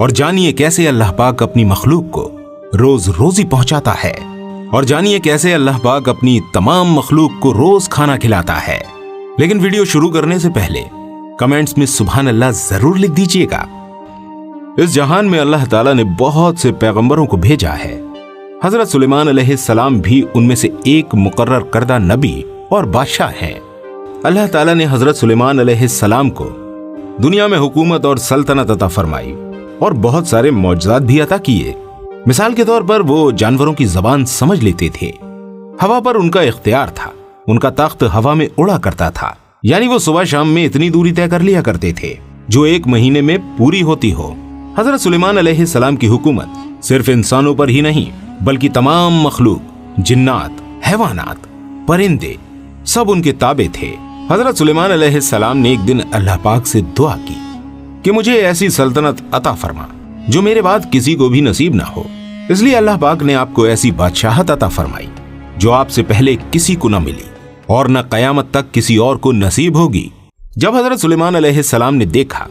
اور جانیے کیسے اللہ پاک اپنی مخلوق کو روز روزی پہنچاتا ہے، اور جانیے کیسے اللہ پاک اپنی تمام مخلوق کو روز کھانا کھلاتا ہے۔ لیکن ویڈیو شروع کرنے سے پہلے کمنٹس میں سبحان اللہ ضرور لکھ دیجیے گا۔ اس جہان میں اللہ تعالیٰ نے بہت سے پیغمبروں کو بھیجا ہے۔ حضرت سلیمان علیہ السلام بھی ان میں سے ایک مقرر کردہ نبی اور بادشاہ ہیں۔ اللہ تعالیٰ نے حضرت سلیمان علیہ السلام کو دنیا میں حکومت اور سلطنت عطا فرمائی اور بہت سارے معجزات بھی عطا کیے۔ مثال کے طور پر وہ جانوروں کی زبان سمجھ لیتے تھے، ہوا پر ان کا اختیار تھا، ان کا تخت ہوا میں اڑا کرتا تھا، یعنی وہ صبح شام میں اتنی دوری طے کر لیا کرتے تھے جو ایک مہینے میں پوری ہوتی ہو۔ حضرت سلیمان علیہ السلام کی حکومت صرف انسانوں پر ہی نہیں بلکہ تمام مخلوق، جنات، حیوانات، پرندے سب ان کے تابع تھے۔ حضرت سلیمان علیہ السلام نے ایک دن اللہ پاک سے دعا کی کہ مجھے ایسی سلطنت عطا فرما جو میرے بعد کسی کو بھی نصیب نہ ہو۔ اس لیے اللہ پاک نے آپ کو ایسی بادشاہت عطا فرمائی جو آپ سے پہلے کسی کو نہ ملی اور نہ قیامت تک کسی اور کو نصیب ہوگی۔ جب حضرت سلیمان علیہ السلام نے دیکھا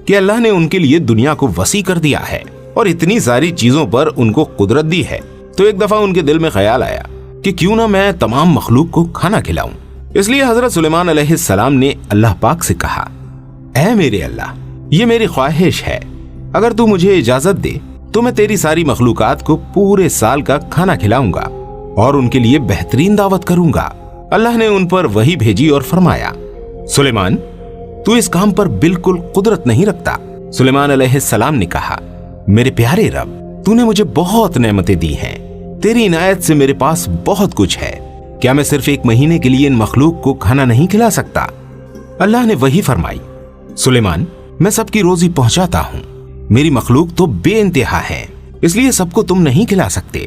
کہ اللہ نے ان کے لیے دنیا کو وسیع کر دیا ہے اور اتنی ساری چیزوں پر ان کو قدرت دی ہے، تو ایک دفعہ ان کے دل میں خیال آیا کہ کیوں نہ میں تمام مخلوق کو کھانا کھلاؤں۔ اس لیے حضرت سلیمان علیہ السلام نے اللہ پاک سے کہا، اے میرے اللہ، یہ میری خواہش ہے، اگر تو مجھے اجازت دے تو میں تیری ساری مخلوقات کو پورے سال کا کھانا کھلاؤں گا اور ان کے لیے بہترین دعوت کروں گا۔ اللہ نے ان پر وحی بھیجی اور فرمایا، سلیمان تو اس کام پر بالکل قدرت نہیں رکھتا۔ سلیمان علیہ السلام نے کہا، میرے پیارے رب، تو نے مجھے بہت نعمتیں دی ہیں، تیری عنایت سے میرے پاس بہت کچھ ہے، کیا میں صرف ایک مہینے کے لیے ان مخلوق کو کھانا نہیں کھلا سکتا؟ اللہ نے وہی فرمائی، سلیمان میں سب کی روزی پہنچاتا ہوں، میری مخلوق تو بے انتہا ہے، اس لیے سب کو تم نہیں کھلا سکتے۔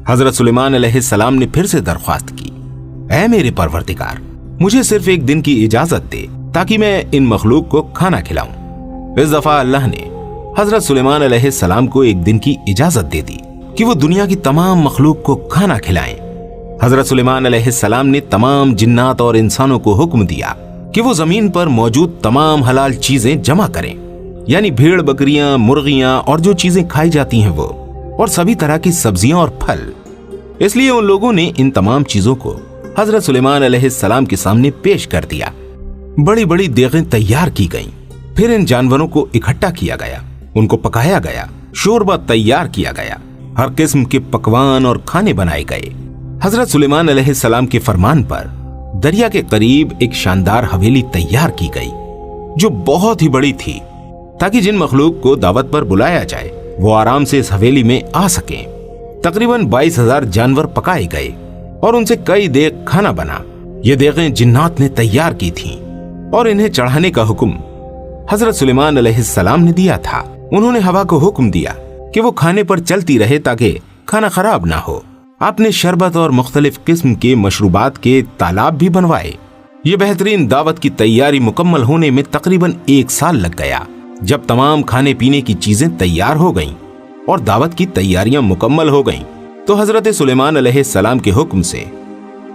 حضرت سلیمان علیہ السلام نے پھر سے درخواست کی، اے میرے پروردگار، مجھے صرف ایک دن کی اجازت دے تاکہ میں ان مخلوق کو کھانا کھلاؤں۔ اس دفعہ اللہ نے حضرت سلیمان علیہ السلام کو ایک دن کی اجازت دے دی کہ وہ دنیا کی تمام مخلوق کو کھانا کھلائیں۔ حضرت سلیمان علیہ السلام نے تمام جنات اور انسانوں کو حکم دیا کہ وہ زمین پر موجود تمام حلال چیزیں جمع کریں، یعنی بھیڑ، بکریاں، مرغیاں اور جو چیزیں کھائی جاتی ہیں وہ، اور سبھی طرح کی سبزیاں اور پھل۔ اس لیے ان لوگوں نے ان تمام چیزوں کو حضرت سلیمان علیہ السلام کے سامنے پیش کر دیا۔ بڑی بڑی دیگیں تیار کی گئیں، پھر ان جانوروں کو اکٹھا کیا گیا، ان کو پکایا گیا، شوربہ تیار کیا گیا، ہر قسم کے پکوان اور کھانے بنائے گئے۔ حضرت سلیمان علیہ السلام کے فرمان پر دریا کے قریب ایک شاندار حویلی تیار کی گئی جو بہت ہی بڑی تھی، تاکہ جن مخلوق کو دعوت پر بلایا جائے وہ آرام سے اس حویلی میں آ سکیں۔ تقریباً 22,000 جانور پکائے گئے اور ان سے کئی دیگ کھانا بنا۔ یہ دیگیں جنات نے تیار کی تھیں اور انہیں چڑھانے کا حکم حضرت سلیمان علیہ السلام نے دیا تھا۔ انہوں نے ہوا کو حکم دیا کہ وہ کھانے پر چلتی رہے تاکہ کھانا خراب نہ ہو۔ آپ نے شربت اور مختلف قسم کے مشروبات کے تالاب بھی بنوائے۔ یہ بہترین دعوت کی تیاری مکمل ہونے میں تقریباً 1 سال لگ گیا۔ جب تمام کھانے پینے کی چیزیں تیار ہو گئیں اور دعوت کی تیاریاں مکمل ہو گئیں تو حضرت سلیمان علیہ السلام کے حکم سے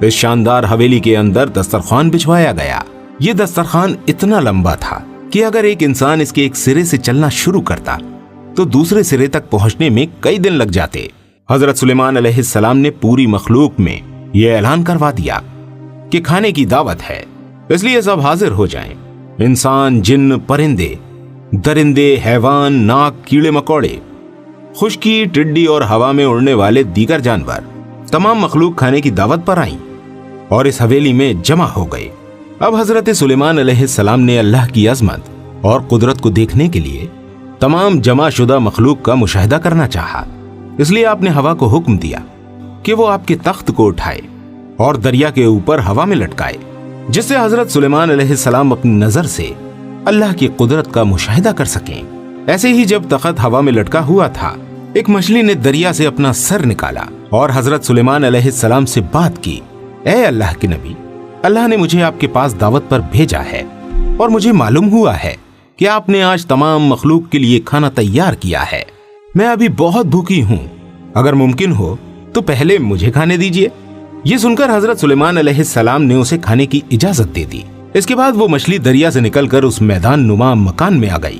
اس شاندار حویلی کے اندر دسترخوان بچھوایا گیا۔ یہ دسترخوان اتنا لمبا تھا کہ اگر ایک انسان اس کے ایک سرے سے چلنا شروع کرتا تو دوسرے سرے تک پہنچنے میں کئی دن لگ جاتے۔ حضرت سلیمان علیہ السلام نے پوری مخلوق میں یہ اعلان کروا دیا کہ کھانے کی دعوت ہے، اس لیے سب حاضر ہو جائیں۔ انسان، جن، پرندے، درندے، حیوان، ناک، کیڑے مکوڑے، خشکی، ٹڈی اور ہوا میں اڑنے والے دیگر جانور، تمام مخلوق کھانے کی دعوت پر آئیں اور اس حویلی میں جمع ہو گئے۔ اب حضرت سلیمان علیہ السلام نے اللہ کی عظمت اور قدرت کو دیکھنے کے لیے تمام جمع شدہ مخلوق کا مشاہدہ کرنا چاہا، اس لیے آپ نے ہوا کو حکم دیا کہ وہ آپ کے تخت کو اٹھائے اور دریا کے اوپر ہوا میں لٹکائے، جس سے حضرت سلیمان علیہ السلام اپنی نظر سے اللہ کی قدرت کا مشاہدہ کر سکیں۔ ایسے ہی جب تخت ہوا میں لٹکا ہوا تھا، ایک مچھلی نے دریا سے اپنا سر نکالا اور حضرت سلیمان علیہ السلام سے بات کی، اے اللہ کے نبی، اللہ نے مجھے آپ کے پاس دعوت پر بھیجا ہے اور مجھے معلوم ہوا ہے کہ آپ نے آج تمام مخلوق کے لیے کھانا تیار کیا ہے۔ میں ابھی بہت بھوکی ہوں، اگر ممکن ہو تو پہلے مجھے کھانے دیجیے۔ یہ سن کر حضرت سلیمان علیہ السلام نے اسے کھانے کی اجازت دے دی۔ اس کے بعد وہ مچھلی دریا سے نکل کر اس میدان نما مکان میں آ گئی